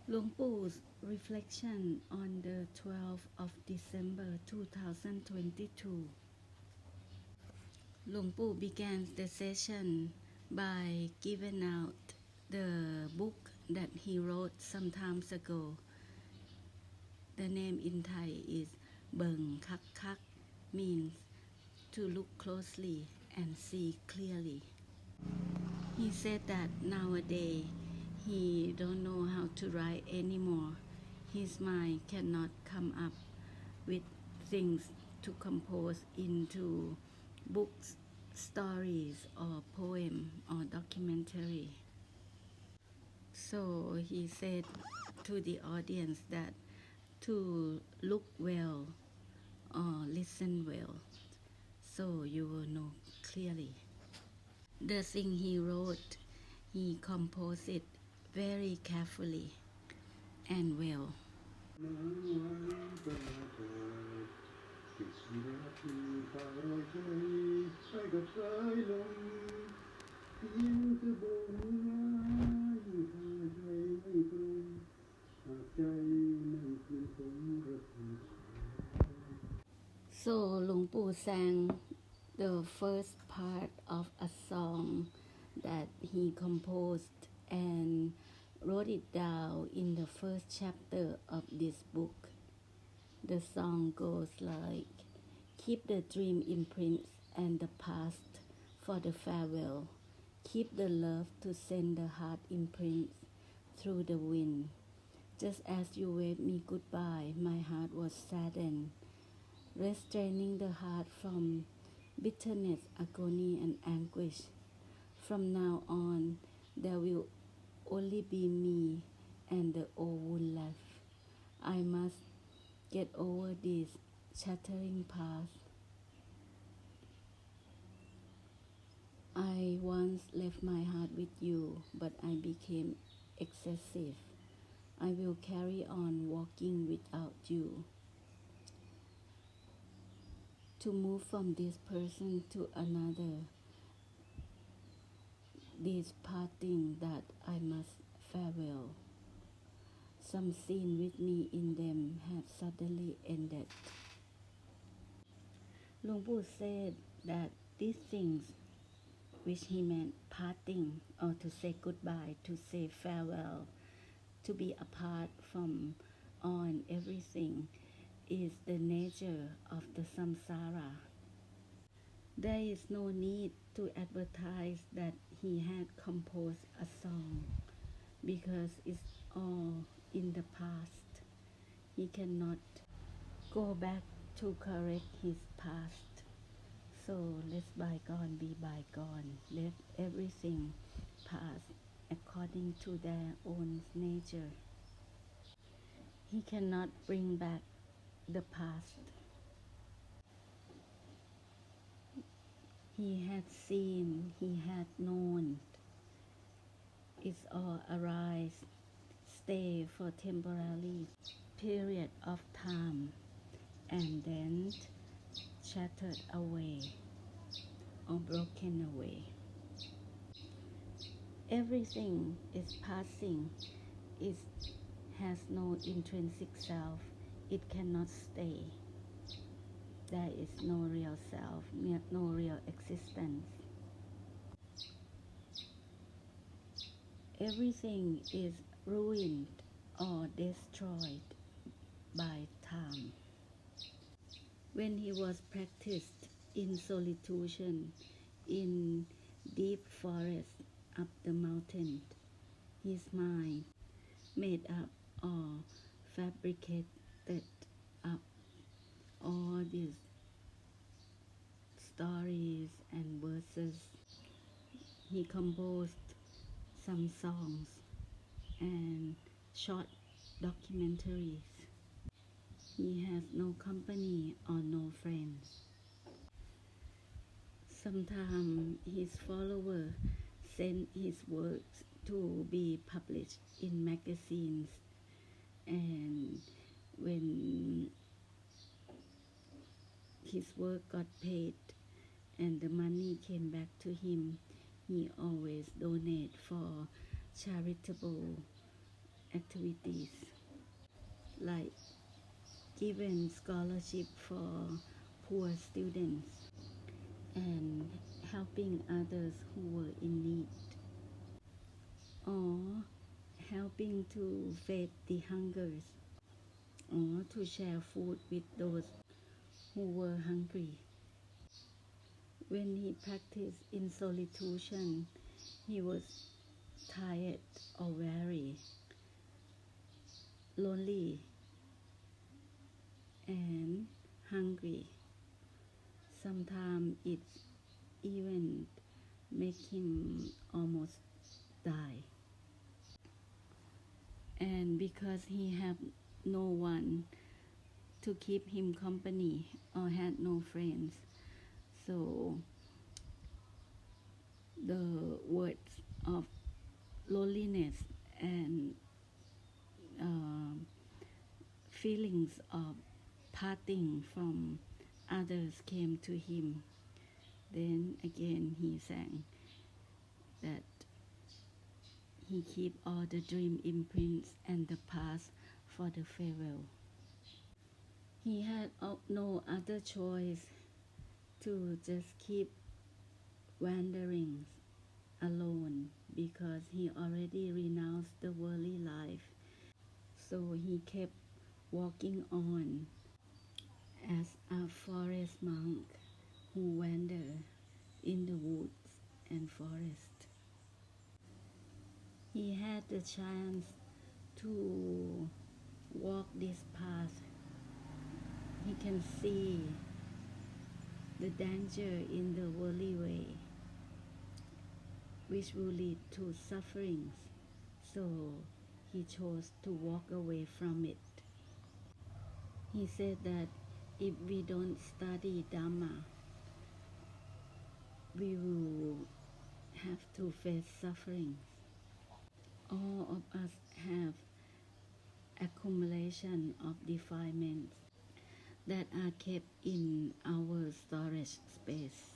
Luang Pu's reflection on the 12th of December 2022. Luang Pu began the session by giving out the book that he wrote some time ago. The name in Thai is Beng Kak Kak, means to look closely and see clearly. He said that nowadays he don't know how to write anymore. His mind cannot come up with things to compose into books, stories, or poem or documentary. So he said to the audience that to look well or listen well, so you will know clearly. The thing he wrote, he composed it very carefully and well. So Luang Pu sang the first part of a song that he composed and wrote it down in the first chapter of this book. The song goes like, keep the dream imprints and the past for the farewell. Keep the love to send the heart imprints through the wind. Just as you waved me goodbye, my heart was saddened, restraining the heart from bitterness, agony, and anguish. From now on, there will only be me and the old wound left. I must get over this shattering past. I once left my heart with you, but I became excessive. I will carry on walking without you. To move from this person to another, this parting that I must farewell. Some scene with me in them had suddenly ended. Luang Pu said that these things, which he meant parting or to say goodbye, to say farewell, to be apart from all and everything, is the nature of the samsara. There is no need to advertise that he had composed a song because it's all in the past. He cannot go back to correct his past. So let bygone be bygone. Let everything pass according to their own nature. He cannot bring back the past. He had seen, he had known. It's all arise, stay for temporary period of time, and then shattered away or broken away. Everything is passing. It has no intrinsic self. It cannot stay. There is no real self, no real existence. Everything is ruined or destroyed by time. When he was practiced in solitude, in deep forest up the mountain, his mind made up or fabricated up all these stories and verses. He composed some songs and short documentaries. He has no company or no friends. Sometimes his followers send his works to be published in magazines, and when his work got paid and the money came back to him, he always donate for charitable activities activities like giving scholarship for poor students and helping others who were in need, or helping to feed the hungers, or to share food with those who were hungry. When he practiced in solitude, he was tired or weary, lonely, and hungry. Sometimes it even make him almost die. And because he had no one to keep him company or had no friends, so the words of loneliness and feelings of parting from others came to him. Then again he sang that he keep all the dream imprints and the past for the farewell. He had no other choice to just keep wandering alone because he already renounced the worldly life. So he kept walking on as a forest monk who wandered in the woods and forest. He had the chance to walk this path. He can see the danger in the worldly way, which will lead to sufferings. So he chose to walk away from it. He said that if we don't study Dhamma, we will have to face sufferings. All of us have accumulation of defilements that are kept in our storage space.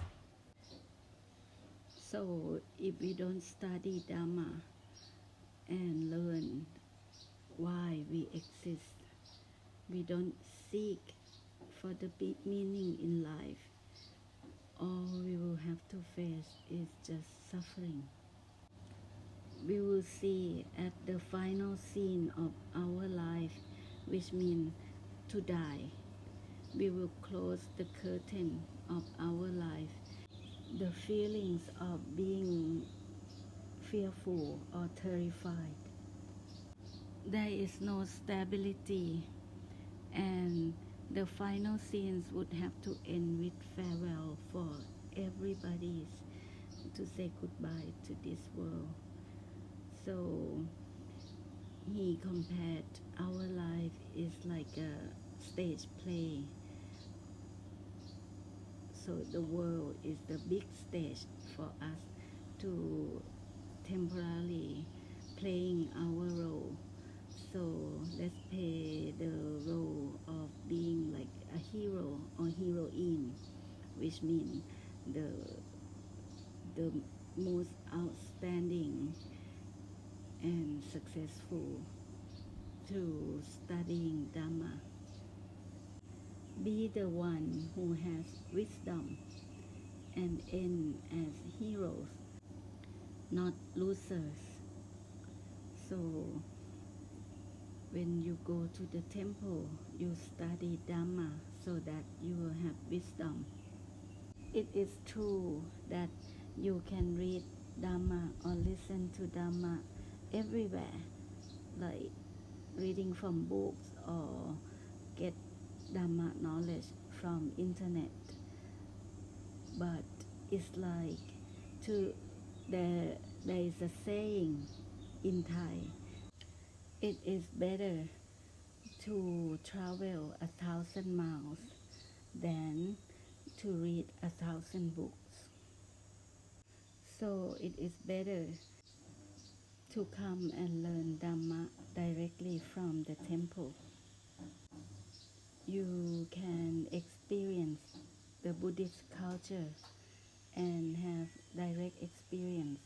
So if we don't study Dhamma and learn why we exist, we don't seek for the big meaning in life, all we will have to face is just suffering. We will see at the final scene of our life, which means to die. We will close the curtain of our life. The feelings of being fearful or terrified. There is no stability, and the final scenes would have to end with farewell for everybody to say goodbye to this world. So he compared our life is like a stage play. So the world is the big stage for us to temporarily playing our role. So let's play the role of being like a hero or heroine, which means the most outstanding and successful through studying Dhamma. Be the one who has wisdom and end as heroes, not losers. So when you go to the temple, you study Dhamma so that you will have wisdom. It is true that you can read Dhamma or listen to Dhamma everywhere, like reading from books or get Dhamma knowledge from internet. But it's like there is a saying in Thai, it is better to travel 1,000 miles than to read 1,000 books. So it is better to come and learn Dhamma directly from the temple. You can experience the Buddhist culture and have direct experience,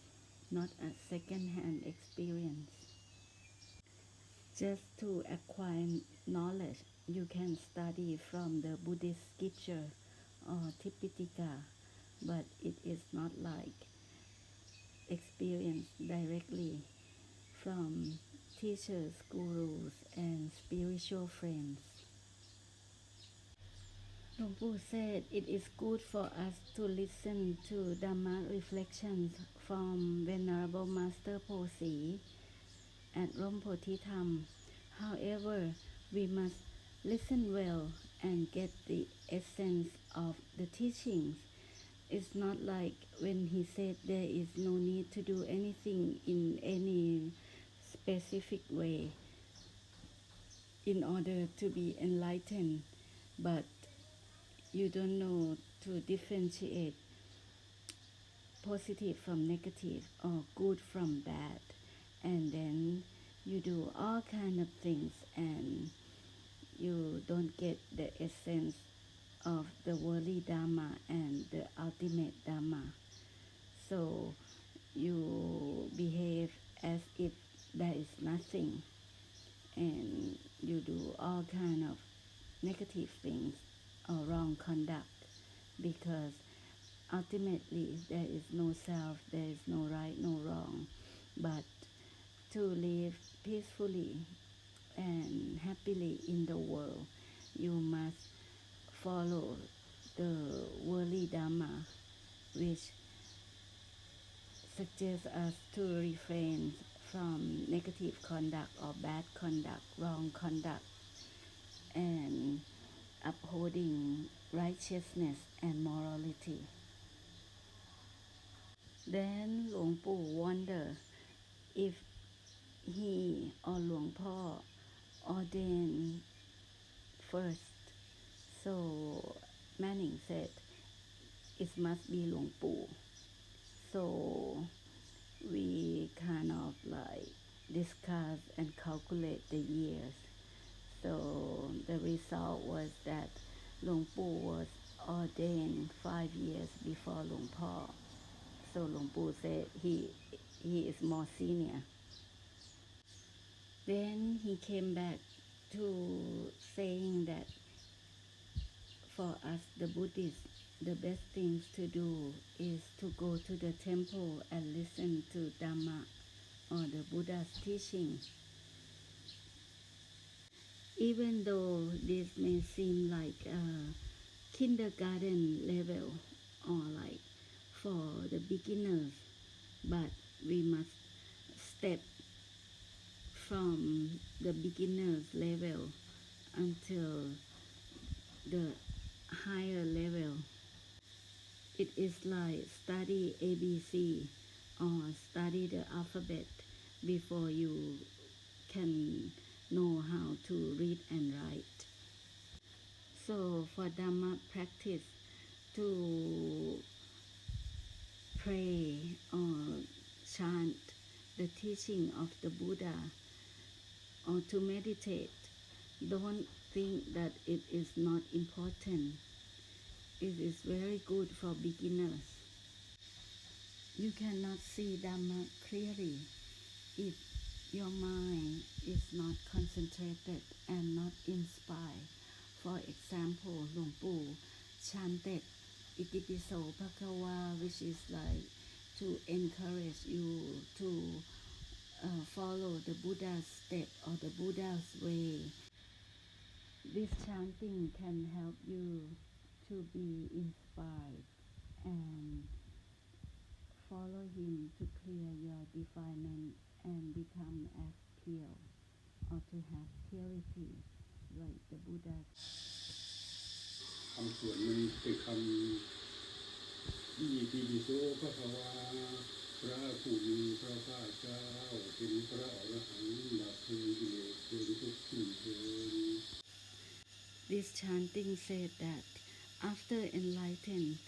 not a second-hand experience. Just to acquire knowledge, you can study from the Buddhist scripture or Tipitaka, but it is not like experience directly from teachers, gurus, and spiritual friends. Luang Pu said it is good for us to listen to Dhamma reflections from Venerable Master Po Si at Rom Bodhitham. However, we must listen well and get the essence of the teachings. It's not like when he said there is no need to do anything in any specific way in order to be enlightened, but you don't know to differentiate positive from negative or good from bad, and then you do all kind of things and you don't get the essence of the worldly dharma and the ultimate dharma. So you behave as if there is nothing, and you do all kind of negative things or wrong conduct, because ultimately there is no self, there is no right, no wrong, but to live peacefully and happily in the world, you must follow the worldly dharma, which suggests us to refrain from negative conduct or bad conduct, wrong conduct, and upholding righteousness and morality. Then Luang Pu wondered if he or Luang Po ordained first. So Manning said it must be Luang Pu. So we kind of like discuss and calculate the years. So the result was that Luang Pu was ordained 5 years before Luang Po. So Luang Pu said he is more senior. Then he came back to saying that for us, the Buddhists, the best things to do is to go to the temple and listen to Dhamma or the Buddha's teaching. Even though this may seem like a kindergarten level or like for the beginners, but we must step from the beginner's level until the higher level. It is like study ABC or study the alphabet before you can know how to read and write. So for Dhamma practice, to pray or chant the teaching of the Buddha or to meditate, don't think that it is not important. It is very good for beginners. You cannot see Dhamma clearly if your mind is not concentrated and not inspired. For example, Luang Pu chanted Itipiso Bhagawa, which is like to encourage you to follow the Buddha's step or the Buddha's way. This chanting can help you to be inspired and follow him to clear your defilement and become as pure, or to have purity like the Buddha. คำสวดมันเป็นคำที่ปิโสภะคะวาพระผู้มีพระภาคเจ้าเป็นพระอรหันต์ดับเพลิงกิเลสเพลิงทุกข์สิ้นเชิง This chanting said that after enlightened,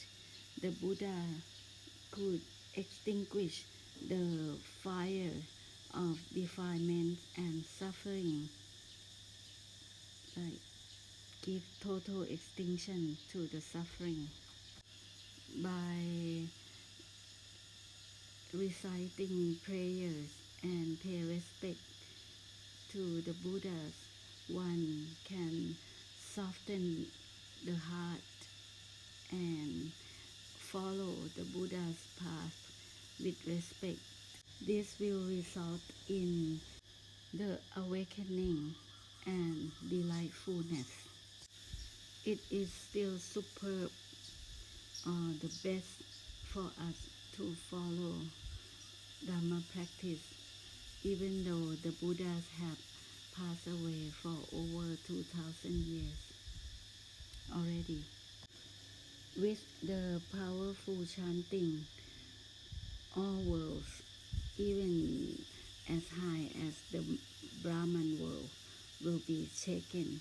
the Buddha could extinguish the fire of defilement and suffering, like give total extinction to the suffering by reciting prayers and pay respect to the Buddhas, one can soften the heart and follow the Buddha's path with respect. This will result in the awakening and delightfulness. It is still superb, the best for us to follow Dhamma practice, even though the Buddhas have passed away for over 2,000 years already. With the powerful chanting, all worlds, even as high as the Brahman world, will be shaken.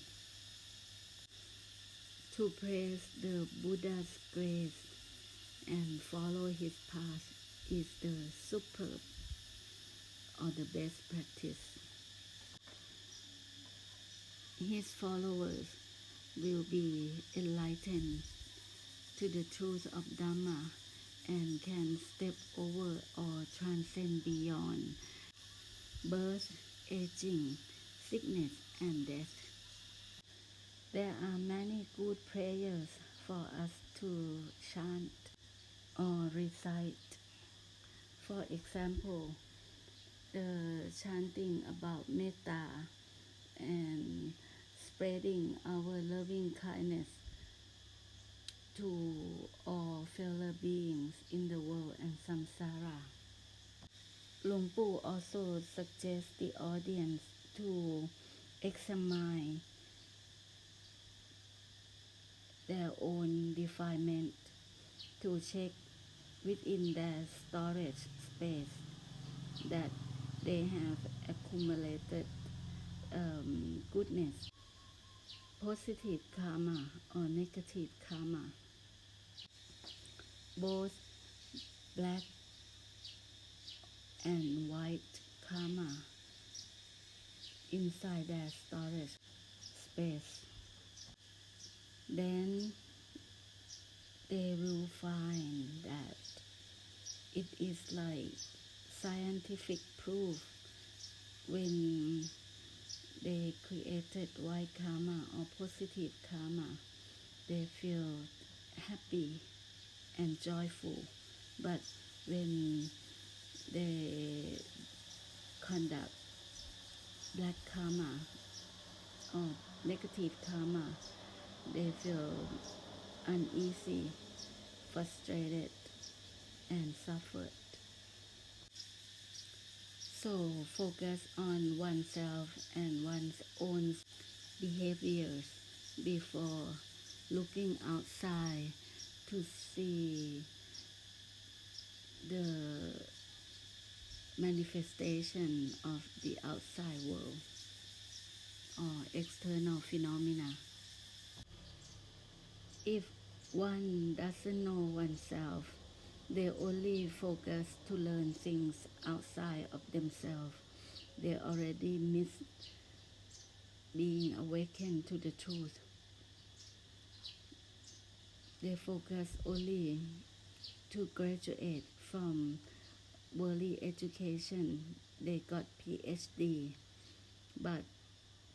To praise the Buddha's grace and follow his path is the superb or the best practice. His followers will be enlightened to the truth of Dhamma and can step over or transcend beyond birth, aging, sickness, and death. There are many good prayers for us to chant or recite. For example, the chanting about metta and spreading our loving kindness to all fellow beings in the world and samsara. Luang Pu also suggests the audience to examine their own defilement, to check within their storage space that they have accumulated goodness, positive karma or negative karma, both black and white karma inside their storage space. Then they will find that it is like scientific proof when they created white karma or positive karma. They feel happy and joyful. But when they conduct black karma or negative karma, they feel uneasy, frustrated, and suffered. So focus on oneself and one's own behaviors before looking outside to see the manifestation of the outside world or external phenomena. If one doesn't know oneself, they only focus to learn things outside of themselves. They already miss being awakened to the truth. They focus only to graduate from worldly education. They got PhD, but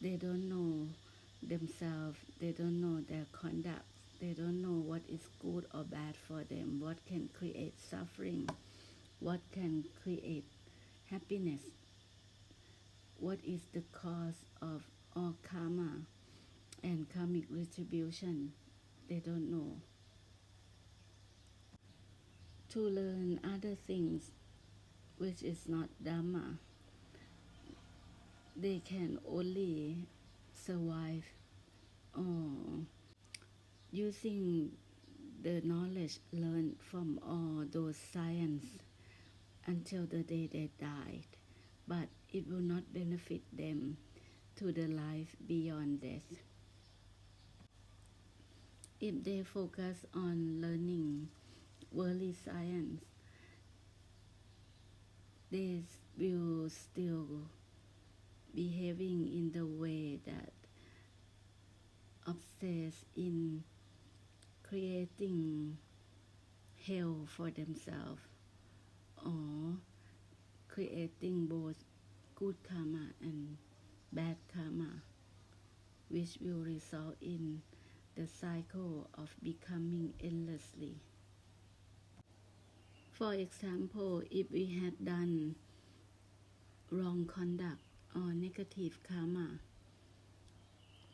they don't know themselves. They don't know their conduct. They don't know what is good or bad for them, what can create suffering, what can create happiness, what is the cause of all karma and karmic retribution. They don't know. To learn other things which is not Dhamma, they can only survive using the knowledge learned from all those science until the day they died, but it will not benefit them to the life beyond death. If they focus on learning worldly science, they will still behaving in the way that obsessed in creating hell for themselves or creating both good karma and bad karma, which will result in the cycle of becoming endlessly. For example, if we had done wrong conduct or negative karma,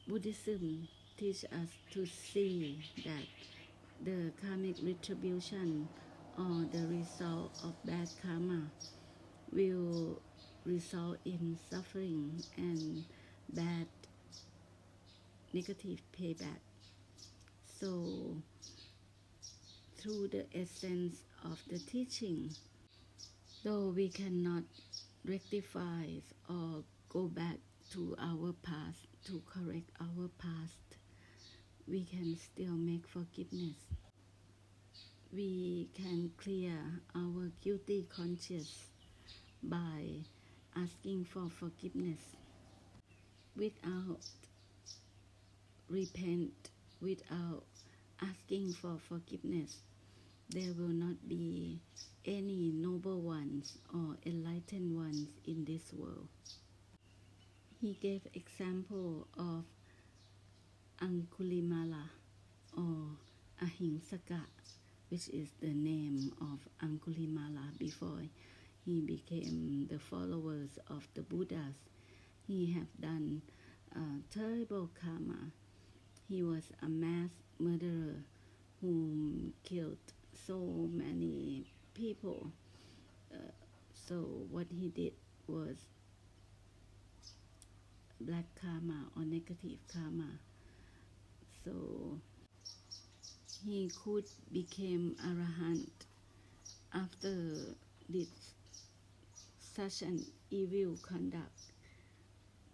Buddhism teaches us to see that the karmic retribution or the result of bad karma will result in suffering and bad negative payback. So, through the essence of the teaching, though we cannot rectify or go back to our past to correct our past, we can still make forgiveness. We can clear our guilty conscience by asking for forgiveness. Without repent, without asking for forgiveness, there will not be any noble ones or enlightened ones in this world. He gave example of Angulimala or Ahimsaka, which is the name of Angulimala before he became the followers of the Buddhas. He have done terrible karma. He was a mass murderer who killed so many people. So what he did was black karma or negative karma. So he could become arahant after did such an evil conduct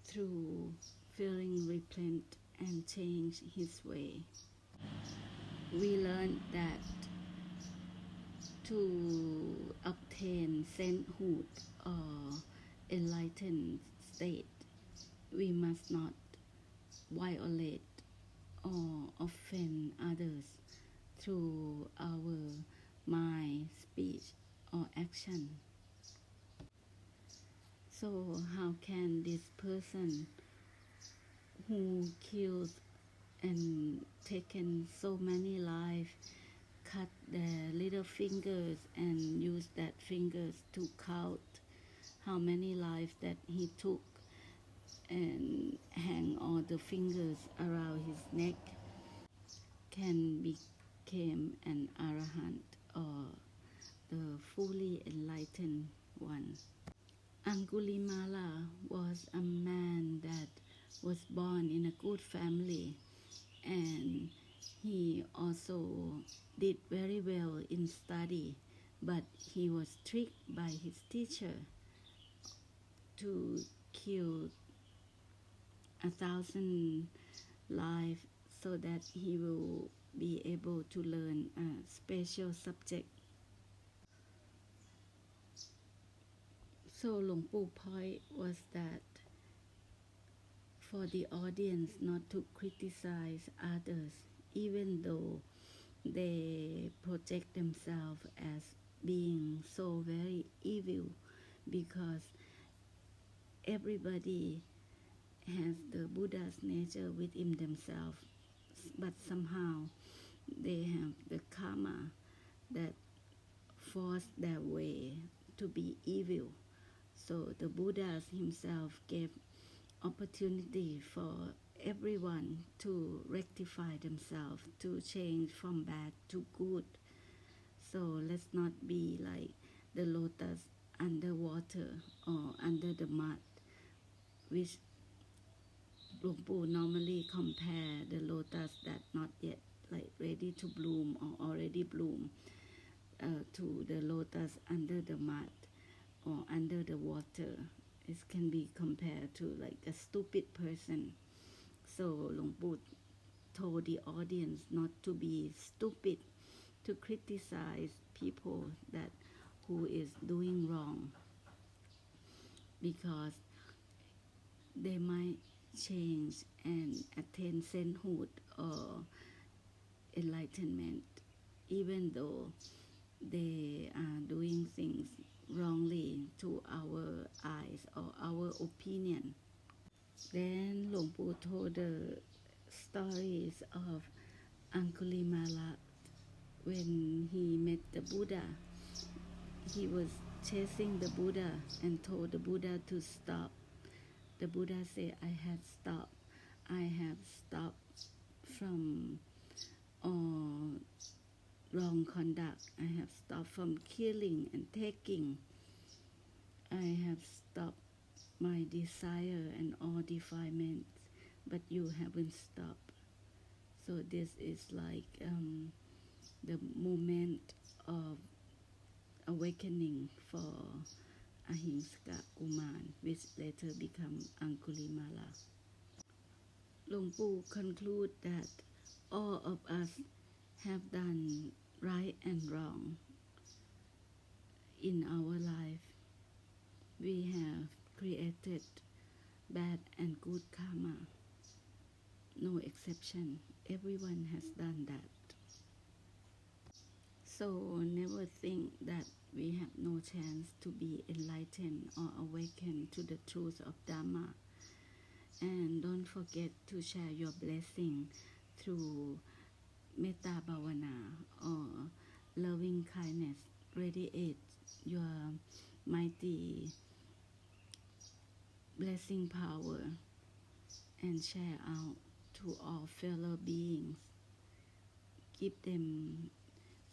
through feeling repent and change his way. We learned that to obtain sainthood or enlightened state, we must not violate or offend others through our mind, speech, or action. So how can this person who kills and taken so many lives cut their little fingers and use that fingers to count how many lives that he took and hang all the fingers around his neck can become an arahant or the fully enlightened one. Angulimala was a man that was born in a good family, and he also did very well in study, but he was tricked by his teacher to kill 1,000 lives so that he will be able to learn a special subject. So Luang Pu point was that for the audience not to criticize others, even though they project themselves as being so very evil, because everybody has the Buddha's nature within themselves, but somehow they have the karma that force their way to be evil. So the Buddha himself gave opportunity for everyone to rectify themselves, to change from bad to good. So let's not be like the lotus underwater or under the mud, which Luang Pu normally compare the lotus that not yet like ready to bloom or already bloom to the lotus under the mud or under the water. It can be compared to like a stupid person. So Luang Pu told the audience not to be stupid, to criticize people that who is doing wrong, because they might change and attain sainthood or enlightenment, even though they are doing things wrongly to our eyes or our opinion. Then Luang Pu told the stories of Angulimala when he met the Buddha. He was chasing the Buddha and told the Buddha to stop. The Buddha said, I have stopped. I have stopped from wrong conduct. I have stopped from killing and taking. I have stopped my desire and all defilements, but you haven't stopped. So this is like the moment of awakening for Ahimsa Kuman, which later become Angulimala. Luang Pu conclude that all of us have done right and wrong in our life. We have created bad and good karma. No exception. Everyone has done that. So never think that we have no chance to be enlightened or awakened to the truth of Dharma. And don't forget to share your blessing through Metta Bhavana or loving kindness. Radiate your mighty blessing power and share out to all fellow beings. Give them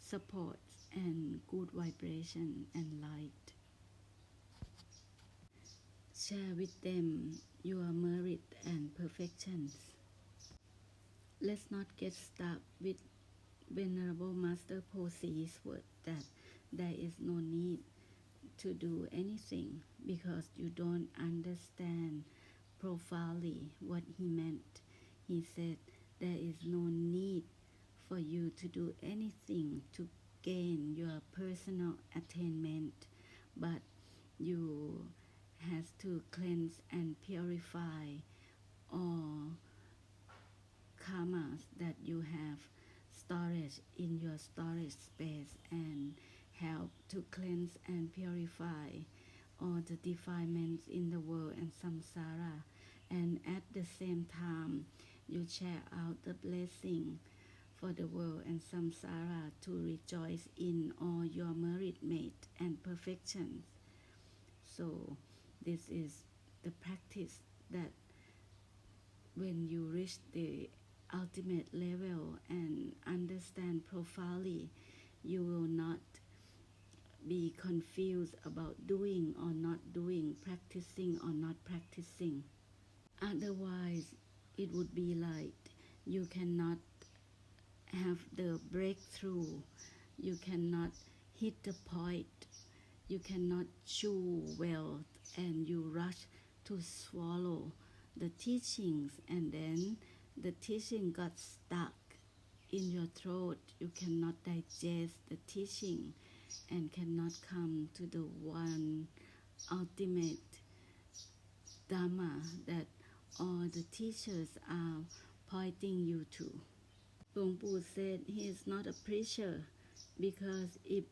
support and good vibration and light. Share with them your merit and perfections. Let's not get stuck with Venerable Master Posi's word that there is no need to do anything because you don't understand profoundly what he meant. He said there is no need for you to do anything to gain your personal attainment, but you has to cleanse and purify all karmas that you have storage in your storage space and help to cleanse and purify all the defilements in the world and samsara, and at the same time you share out the blessing for the world and samsara to rejoice in all your merit made and perfections. So this is the practice that when you reach the ultimate level and understand profoundly, you will not be confused about doing or not doing, practicing or not practicing. Otherwise, it would be like you cannot have the breakthrough, you cannot hit the point, you cannot chew well, and you rush to swallow the teachings, and then the teaching got stuck in your throat. You cannot digest the teaching and cannot come to the one ultimate Dharma that all the teachers are pointing you to. Luang Pu said he is not a preacher because if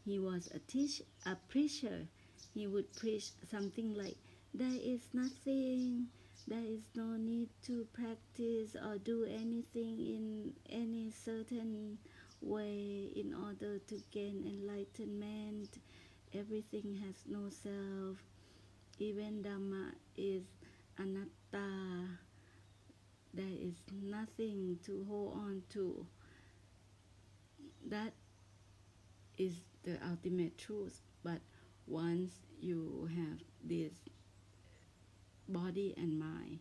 he was a preacher, he would preach something like, there is nothing, there is no need to practice or do anything in any certain way in order to gain enlightenment. Everything has no self. Even Dhamma is anatta. There is nothing to hold on to. That is the ultimate truth. But once you have this body and mind,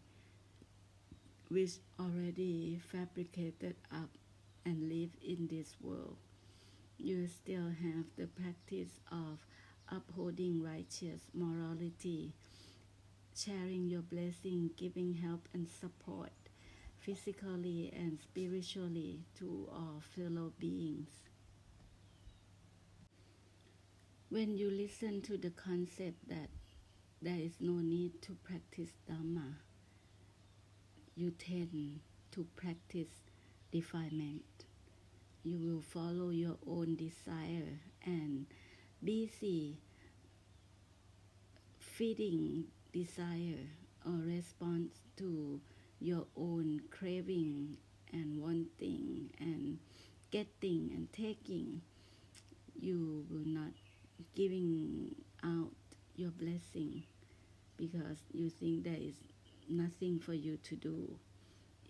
which already fabricated up and live in this world, you still have the practice of upholding righteous morality, sharing your blessing, giving help and support physically and spiritually to all fellow beings. When you listen to the concept that there is no need to practice Dhamma, you tend to practice defilement. You will follow your own desire and busy feeding desire or response to your own craving and wanting and getting and taking, you will not giving out your blessing because you think there is nothing for you to do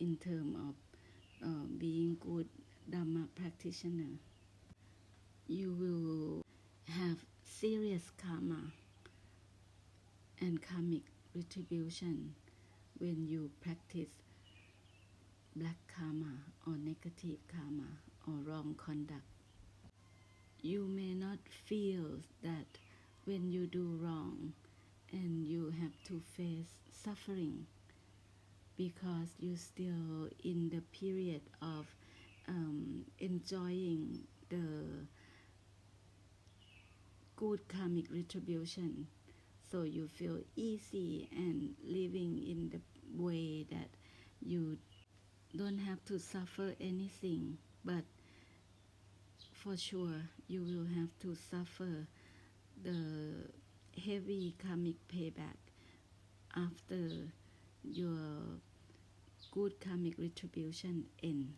in terms of being good Dhamma practitioner. You will have serious karma and karmic retribution when you practice black karma or negative karma or wrong conduct. You may not feel that when you do wrong and you have to face suffering because you're still in the period of enjoying the good karmic retribution. So you feel easy and living in the way that you don't have to suffer anything, but for sure you will have to suffer the heavy karmic payback after your good karmic retribution ends.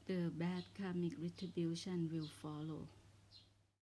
The bad karmic retribution will follow.